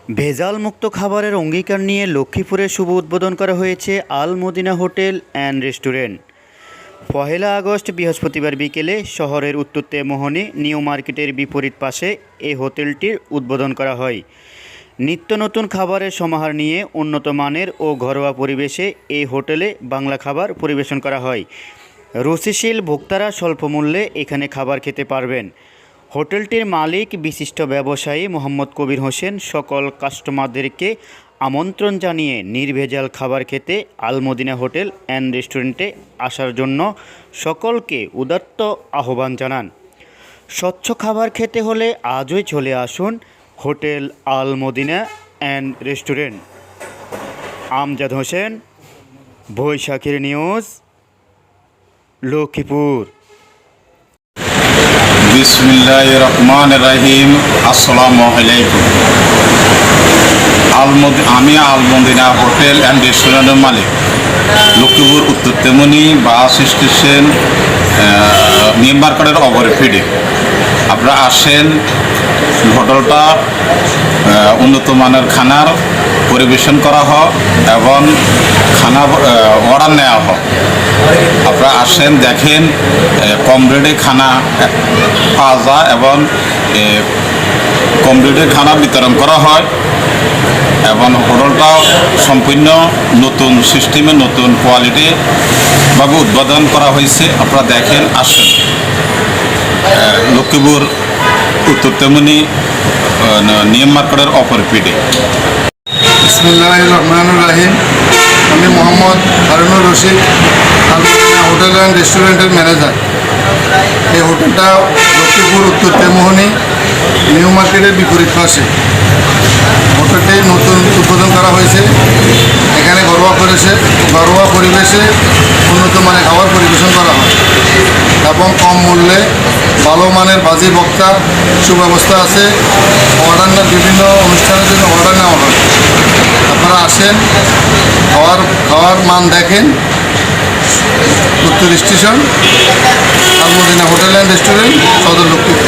ভেজাল মুক্ত খাবারের অঙ্গীকার নিয়ে লক্ষ্মীপুরে শুভ উদ্বোধন করা হয়েছে Al Madina hotel and restaurant. ১ August বৃহস্পতিবার বিকেলে শহরের উত্তর মোহনী নিউ মার্কেটের বিপরীত পাশে এই হোটেলটির উদ্বোধন করা হয়। নিত্য নতুন খাবারের সমাহার নিয়ে উন্নত মানের ও ঘরোয়া পরিবেশে এই হোটেলে বাংলা খাবার পরিবেশন করা হয়। রুচিশীল ভোক্তারা স্বল্প মূল্যে এখানে খাবার খেতে পারবেন। হোটেলটির মালিক বিশিষ্ট ব্যবসায়ী মোহাম্মদ কবির হোসেন সকল কাস্টমারদেরকে আমন্ত্রণ জানিয়ে নির্ভেজাল খাবার খেতে আল মদিনা হোটেল অ্যান্ড রেস্টুরেন্টে আসার জন্য সকলকে উদাত্ত আহ্বান জানান। স্বচ্ছ খাবার খেতে হলে আজই চলে আসুন hotel Al Madina and restaurant. Amjad Hossain, বৈশাখীর নিউজ, লক্ষ্মীপুর। বিসমিল্লাহির রহমানির রহিম। আসসালামু আলাইকুম। আমি আল মদিনা হোটেল অ্যান্ড রেস্টুরেন্টের মালিক, লক্ষ্মীপুর উত্তর তেমনি বাস স্টেশন নিউ মার্কেটের অপরফিডে। আপনারা আসেন, হোটেলটা উন্নত মানের খানার পরিবেশন করা হয় এবং খানা অর্ডার নেওয়া হয়। আপনারা আসেন, দেখেন, কম রেটে খানা পাওয়া যায় এবং কম রেটে খানা বিতরণ করা হয় এবং হোটেলটা সম্পূর্ণ নতুন সিস্টেমে নতুন কোয়ালিটিভাবে উদ্বোধন করা হয়েছে। আপনারা দেখেন, আসেন। লক্ষ্মীপুর উত্তর তেমনি নিউ মার্কেটের অপরফিডে। বিসমিল্লাহির রহমানির রহিম। আমি মোহাম্মদ হারুনুর রশিদ, আল মদিনা হোটেল অ্যান্ড রেস্টুরেন্টের ম্যানেজার। এই হোটেলটা লক্ষ্মীপুর উত্তর তেমোহনী নিউ মার্কেটের বিপরীত পাশে। হোটেলটি নতুন উদ্বোধন করা হয়েছে। এখানে ঘরোয়া পরিবেশে উন্নত মানের খাবার পরিবেশন করা হয় এবং কম মূল্যে ভালো মানের বাজি বক্তা সুব্যবস্থা আছে। বিভিন্ন অনুষ্ঠানের জন্য অর্ডার নেওয়া হয়। আপনারা আসেন, খাওয়ার মান দেখেন। উত্তর station, Al Madina hotel and restaurant, Sadar Lakshmipur.